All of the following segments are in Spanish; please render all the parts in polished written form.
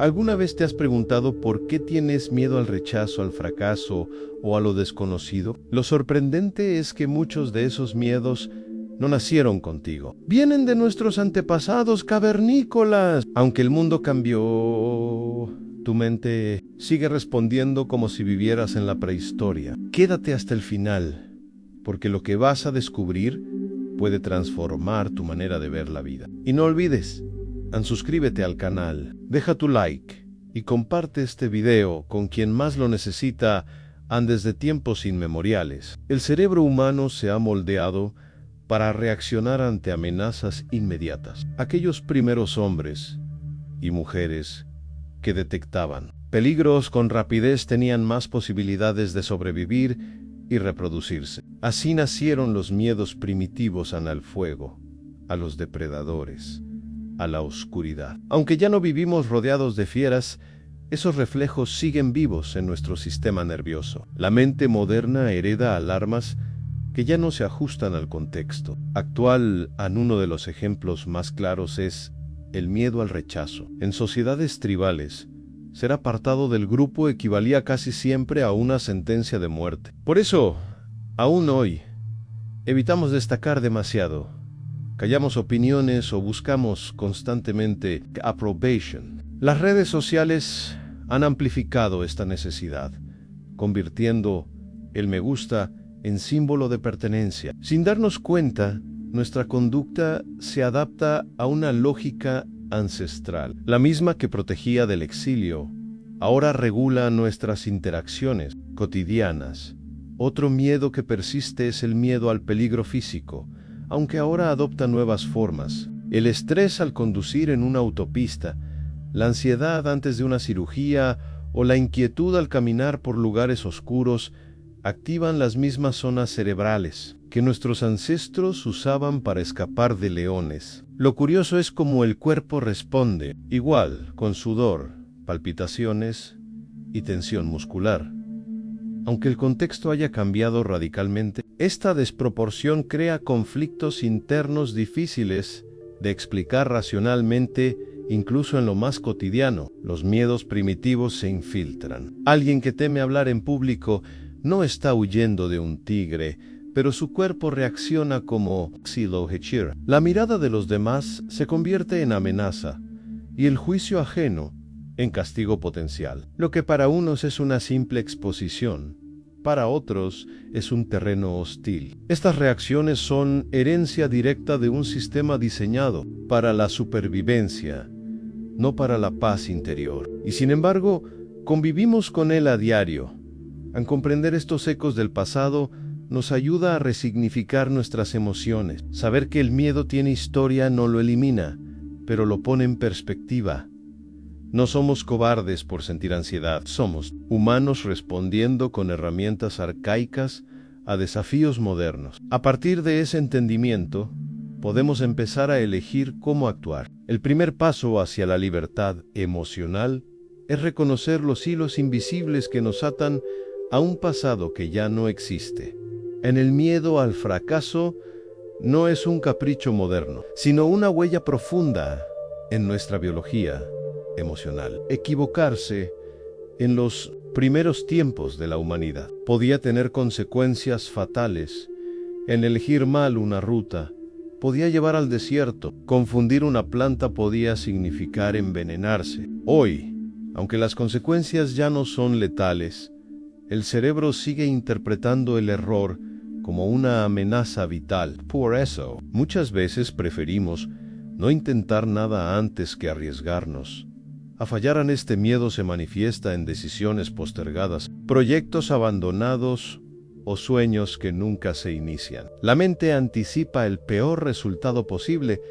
¿Alguna vez te has preguntado por qué tienes miedo al rechazo, al fracaso o a lo desconocido? Lo sorprendente es que muchos de esos miedos no nacieron contigo. Vienen de nuestros antepasados cavernícolas. Aunque el mundo cambió, tu mente sigue respondiendo como si vivieras en la prehistoria. Quédate hasta el final, porque lo que vas a descubrir puede transformar tu manera de ver la vida. Y no olvides, suscríbete al canal, deja tu like y comparte este video con quien más lo necesita desde tiempos inmemoriales. El cerebro humano se ha moldeado para reaccionar ante amenazas inmediatas. Aquellos primeros hombres y mujeres que detectaban peligros con rapidez tenían más posibilidades de sobrevivir y reproducirse. Así nacieron los miedos primitivos al fuego, a los depredadores, a la oscuridad. Aunque ya no vivimos rodeados de fieras, esos reflejos siguen vivos en nuestro sistema nervioso. La mente moderna hereda alarmas que ya no se ajustan al contexto actual. Uno de los ejemplos más claros es el miedo al rechazo. En sociedades tribales, ser apartado del grupo equivalía casi siempre a una sentencia de muerte. Por eso, aún hoy, evitamos destacar demasiado. Callamos opiniones o buscamos constantemente approbation. Las redes sociales han amplificado esta necesidad, convirtiendo el me gusta en símbolo de pertenencia. Sin darnos cuenta, nuestra conducta se adapta a una lógica ancestral. La misma que protegía del exilio, ahora regula nuestras interacciones cotidianas. Otro miedo que persiste es el miedo al peligro físico, aunque ahora adopta nuevas formas. El estrés al conducir en una autopista, la ansiedad antes de una cirugía o la inquietud al caminar por lugares oscuros activan las mismas zonas cerebrales que nuestros ancestros usaban para escapar de leones. Lo curioso es cómo el cuerpo responde, igual, con sudor, palpitaciones y tensión muscular. Aunque el contexto haya cambiado radicalmente, esta desproporción crea conflictos internos difíciles de explicar racionalmente, incluso en lo más cotidiano. Los miedos primitivos se infiltran. Alguien que teme hablar en público no está huyendo de un tigre, pero su cuerpo reacciona como Xylohechir. La mirada de los demás se convierte en amenaza y el juicio ajeno en castigo potencial. Lo que para unos es una simple exposición, para otros es un terreno hostil. Estas reacciones son herencia directa de un sistema diseñado para la supervivencia, no para la paz interior. Y sin embargo, convivimos con él a diario. Al comprender estos ecos del pasado, nos ayuda a resignificar nuestras emociones. Saber que el miedo tiene historia no lo elimina, pero lo pone en perspectiva. No somos cobardes por sentir ansiedad, somos humanos respondiendo con herramientas arcaicas a desafíos modernos. A partir de ese entendimiento, podemos empezar a elegir cómo actuar. El primer paso hacia la libertad emocional es reconocer los hilos invisibles que nos atan a un pasado que ya no existe. En el miedo al fracaso no es un capricho moderno, sino una huella profunda en nuestra biología emocional. Equivocarse en los primeros tiempos de la humanidad podía tener consecuencias fatales. En elegir mal una ruta podía llevar al desierto. Confundir una planta podía significar envenenarse. Hoy, aunque las consecuencias ya no son letales, el cerebro sigue interpretando el error como una amenaza vital. Por eso, muchas veces preferimos no intentar nada antes que arriesgarnos. A fallar en este miedo se manifiesta en decisiones postergadas, proyectos abandonados o sueños que nunca se inician. La mente anticipa el peor resultado posible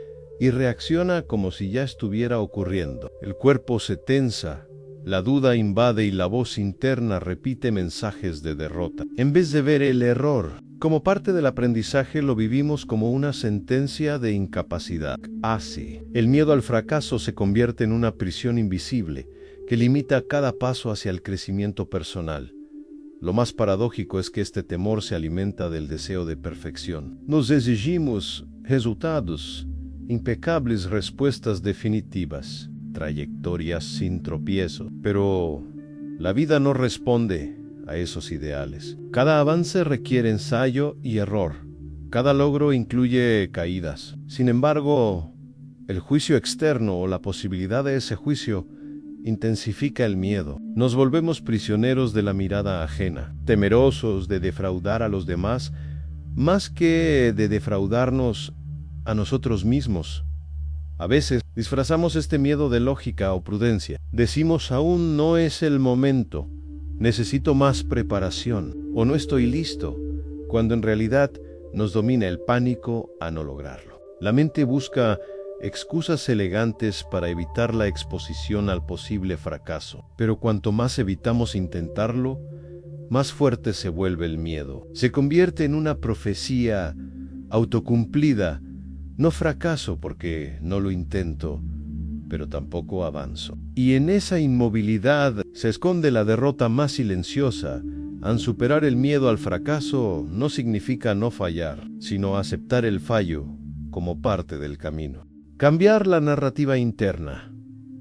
y reacciona como si ya estuviera ocurriendo. El cuerpo se tensa, la duda invade y la voz interna repite mensajes de derrota. En vez de ver el error como parte del aprendizaje, lo vivimos como una sentencia de incapacidad. Así, el miedo al fracaso se convierte en una prisión invisible que limita cada paso hacia el crecimiento personal. Lo más paradójico es que este temor se alimenta del deseo de perfección. Nos exigimos resultados impecables, respuestas definitivas. trayectorias sin tropiezo. Pero la vida no responde a esos ideales. Cada avance requiere ensayo y error. Cada logro incluye caídas. Sin embargo, el juicio externo o la posibilidad de ese juicio intensifica el miedo. Nos volvemos prisioneros de la mirada ajena, temerosos de defraudar a los demás, más que de defraudarnos a nosotros mismos. A veces disfrazamos este miedo de lógica o prudencia. Decimos aún no es el momento, necesito más preparación o no estoy listo, cuando en realidad nos domina el pánico a no lograrlo. La mente busca excusas elegantes para evitar la exposición al posible fracaso. Pero cuanto más evitamos intentarlo, más fuerte se vuelve el miedo. Se convierte en una profecía autocumplida. No fracaso porque no lo intento, pero tampoco avanzo. Y en esa inmovilidad se esconde la derrota más silenciosa. Al superar el miedo al fracaso no significa no fallar, sino aceptar el fallo como parte del camino. Cambiar la narrativa interna,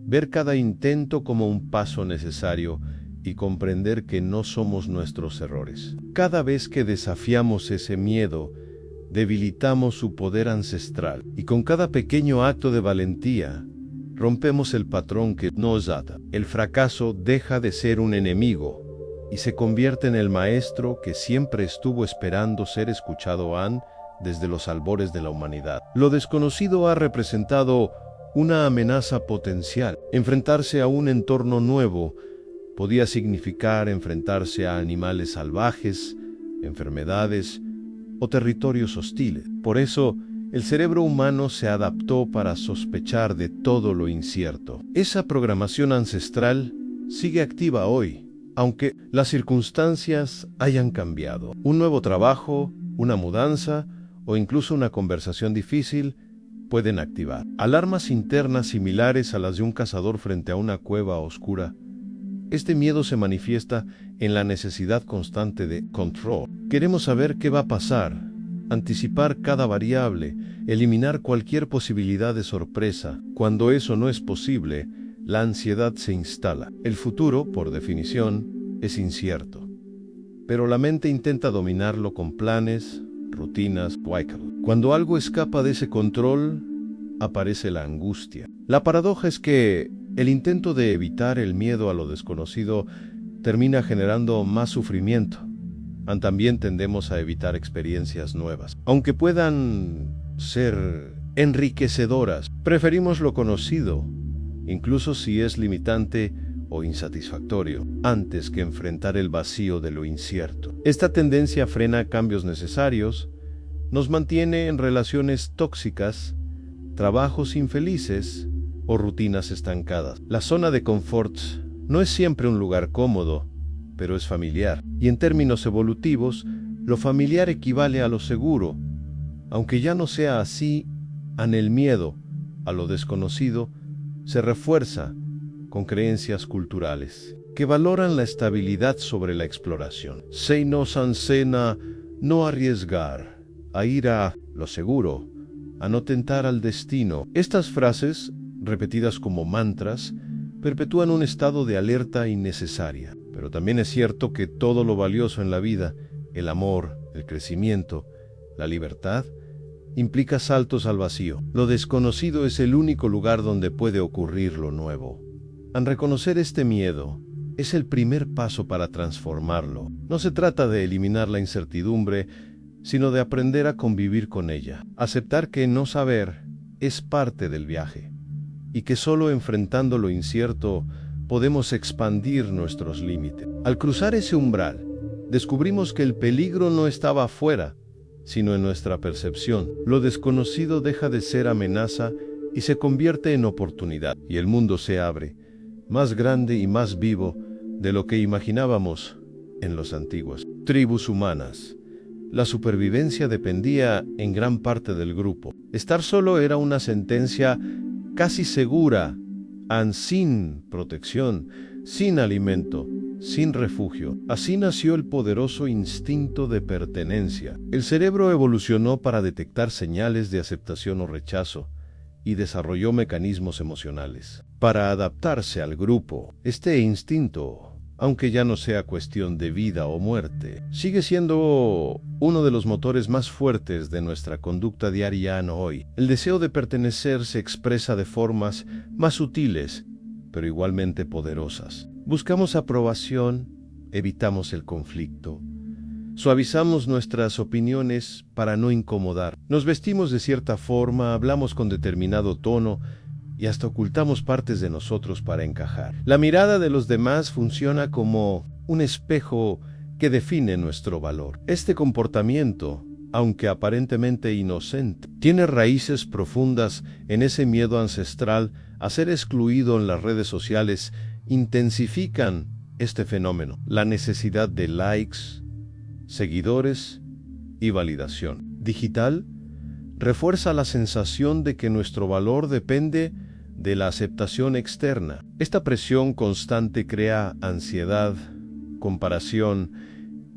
ver cada intento como un paso necesario y comprender que no somos nuestros errores. Cada vez que desafiamos ese miedo, debilitamos su poder ancestral y con cada pequeño acto de valentía, rompemos el patrón que nos ata. El fracaso deja de ser un enemigo y se convierte en el maestro que siempre estuvo esperando ser escuchado desde los albores de la humanidad. Lo desconocido ha representado una amenaza potencial. Enfrentarse a un entorno nuevo podía significar enfrentarse a animales salvajes, enfermedades o territorios hostiles. Por eso, el cerebro humano se adaptó para sospechar de todo lo incierto. Esa programación ancestral sigue activa hoy, aunque las circunstancias hayan cambiado. Un nuevo trabajo, una mudanza o incluso una conversación difícil pueden activar alarmas internas similares a las de un cazador frente a una cueva oscura. Este miedo se manifiesta en la necesidad constante de control. Queremos saber qué va a pasar, anticipar cada variable, eliminar cualquier posibilidad de sorpresa. Cuando eso no es posible, la ansiedad se instala. El futuro, por definición, es incierto. Pero la mente intenta dominarlo con planes, rutinas, Cuando algo escapa de ese control, aparece la angustia. La paradoja es que el intento de evitar el miedo a lo desconocido termina generando más sufrimiento. También tendemos a evitar experiencias nuevas. Aunque puedan ser enriquecedoras, preferimos lo conocido, incluso si es limitante o insatisfactorio, antes que enfrentar el vacío de lo incierto. Esta tendencia frena cambios necesarios, nos mantiene en relaciones tóxicas, trabajos infelices o rutinas estancadas. La zona de confort no es siempre un lugar cómodo, pero es familiar. Y en términos evolutivos, lo familiar equivale a lo seguro. Aunque ya no sea así, el miedo a lo desconocido se refuerza con creencias culturales que valoran la estabilidad sobre la exploración. Sei no sansena, no arriesgar, a ir a lo seguro, a no tentar al destino. Estas frases, repetidas como mantras, perpetúan un estado de alerta innecesaria. Pero también es cierto que todo lo valioso en la vida, el amor, el crecimiento, la libertad, implica saltos al vacío. Lo desconocido es el único lugar donde puede ocurrir lo nuevo. Al reconocer este miedo, es el primer paso para transformarlo. No se trata de eliminar la incertidumbre, sino de aprender a convivir con ella. Aceptar que no saber es parte del viaje, y que solo enfrentando lo incierto podemos expandir nuestros límites. Al cruzar ese umbral, descubrimos que el peligro no estaba afuera, sino en nuestra percepción. Lo desconocido deja de ser amenaza y se convierte en oportunidad, y el mundo se abre, más grande y más vivo de lo que imaginábamos en los antiguos tribus humanas. La supervivencia dependía en gran parte del grupo. Estar solo era una sentencia casi segura, sin protección, sin alimento, sin refugio. Así nació el poderoso instinto de pertenencia. El cerebro evolucionó para detectar señales de aceptación o rechazo, y desarrolló mecanismos emocionales para adaptarse al grupo. Este instinto, aunque ya no sea cuestión de vida o muerte, sigue siendo uno de los motores más fuertes de nuestra conducta diaria hoy. El deseo de pertenecer se expresa de formas más sutiles, pero igualmente poderosas. Buscamos aprobación, evitamos el conflicto, suavizamos nuestras opiniones para no incomodar, nos vestimos de cierta forma, hablamos con determinado tono y hasta ocultamos partes de nosotros para encajar. La mirada de los demás funciona como un espejo que define nuestro valor. Este comportamiento, aunque aparentemente inocente, tiene raíces profundas en ese miedo ancestral a ser excluido en las redes sociales. Intensifican este fenómeno, la necesidad de likes, seguidores y validación digital refuerza la sensación de que nuestro valor depende de la aceptación externa. Esta presión constante crea ansiedad, comparación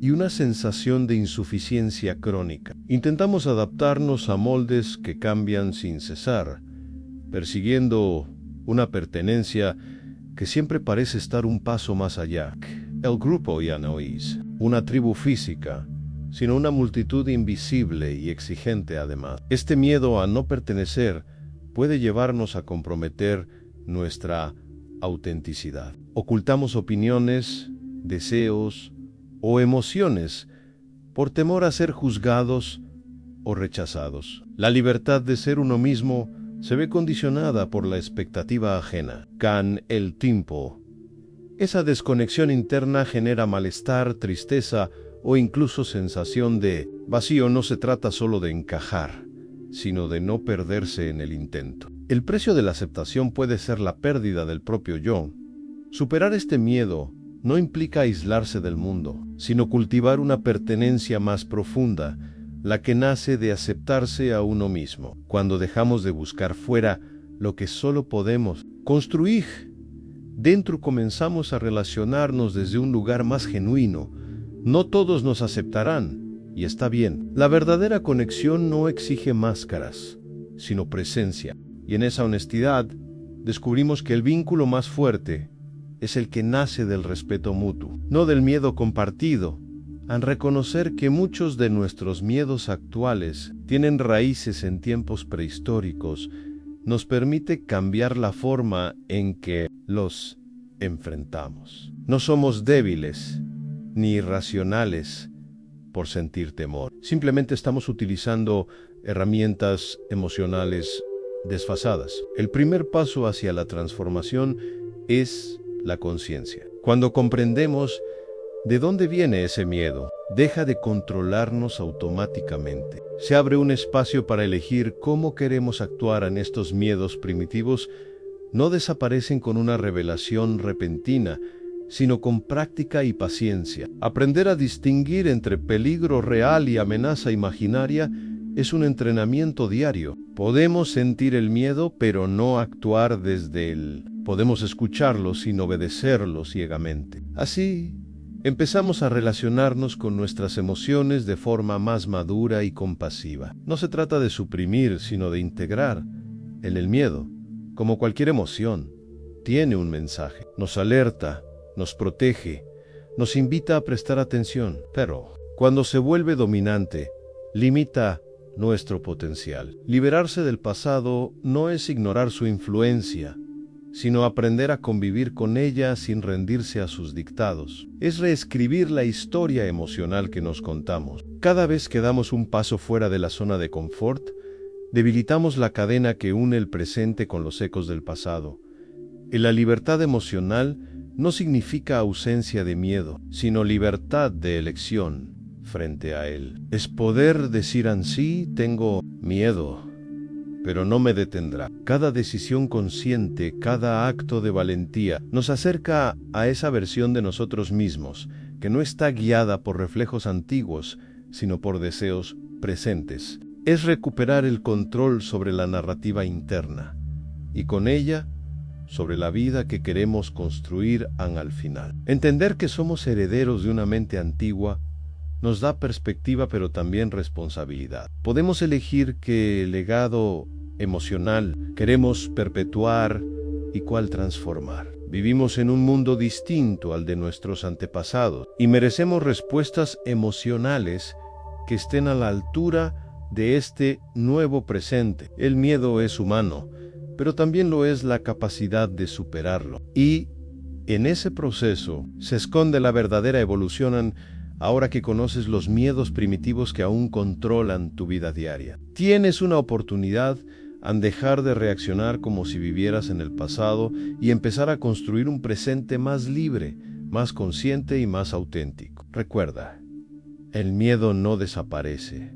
y una sensación de insuficiencia crónica. Intentamos adaptarnos a moldes que cambian sin cesar, persiguiendo una pertenencia que siempre parece estar un paso más allá. El grupo ya no es una tribu física, sino una multitud invisible y exigente además. Este miedo a no pertenecer puede llevarnos a comprometer nuestra autenticidad. Ocultamos opiniones, deseos o emociones por temor a ser juzgados o rechazados. La libertad de ser uno mismo se ve condicionada por la expectativa ajena. Con el tiempo, esa desconexión interna genera malestar, tristeza o incluso sensación de vacío. No se trata solo de encajar, sino de no perderse en el intento. El precio de la aceptación puede ser la pérdida del propio yo. Superar este miedo no implica aislarse del mundo, sino cultivar una pertenencia más profunda, la que nace de aceptarse a uno mismo. Cuando dejamos de buscar fuera lo que solo podemos construir, dentro comenzamos a relacionarnos desde un lugar más genuino. No todos nos aceptarán, y está bien. La verdadera conexión no exige máscaras, sino presencia. Y en esa honestidad descubrimos que el vínculo más fuerte es el que nace del respeto mutuo, no del miedo compartido. Al reconocer que muchos de nuestros miedos actuales tienen raíces en tiempos prehistóricos, nos permite cambiar la forma en que los enfrentamos. No somos débiles ni irracionales por sentir temor. Simplemente estamos utilizando herramientas emocionales desfasadas. El primer paso hacia la transformación es la conciencia. Cuando comprendemos ¿de dónde viene ese miedo? Deja de controlarnos automáticamente. Se abre un espacio para elegir cómo queremos actuar en estos miedos primitivos. No desaparecen con una revelación repentina, sino con práctica y paciencia. Aprender a distinguir entre peligro real y amenaza imaginaria es un entrenamiento diario. Podemos sentir el miedo, pero no actuar desde él. Podemos escucharlo sin obedecerlo ciegamente. Así, empezamos a relacionarnos con nuestras emociones de forma más madura y compasiva. No se trata de suprimir, sino de integrar. El miedo, como cualquier emoción, tiene un mensaje. Nos alerta, nos protege, nos invita a prestar atención. Pero, cuando se vuelve dominante, limita nuestro potencial. Liberarse del pasado no es ignorar su influencia, sino aprender a convivir con ella sin rendirse a sus dictados. Es reescribir la historia emocional que nos contamos. Cada vez que damos un paso fuera de la zona de confort, debilitamos la cadena que une el presente con los ecos del pasado. La libertad emocional no significa ausencia de miedo, sino libertad de elección frente a él. Es poder decir así, tengo miedo, pero no me detendrá. Cada decisión consciente, cada acto de valentía, nos acerca a esa versión de nosotros mismos, que no está guiada por reflejos antiguos, sino por deseos presentes. Es recuperar el control sobre la narrativa interna, y con ella, sobre la vida que queremos construir al final. Entender que somos herederos de una mente antigua nos da perspectiva pero también responsabilidad. Podemos elegir qué legado emocional queremos perpetuar y cuál transformar. Vivimos en un mundo distinto al de nuestros antepasados y merecemos respuestas emocionales que estén a la altura de este nuevo presente. El miedo es humano, pero también lo es la capacidad de superarlo. Y en ese proceso se esconde la verdadera evolución ahora que conoces los miedos primitivos que aún controlan tu vida diaria. Tienes una oportunidad en dejar de reaccionar como si vivieras en el pasado y empezar a construir un presente más libre, más consciente y más auténtico. Recuerda, el miedo no desaparece,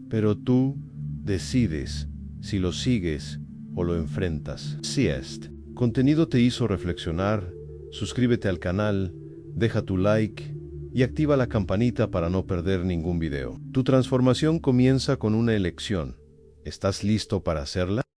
pero tú decides si lo sigues o lo enfrentas. Si este contenido te hizo reflexionar, suscríbete al canal, deja tu like y activa la campanita para no perder ningún video. Tu transformación comienza con una elección. ¿Estás listo para hacerla?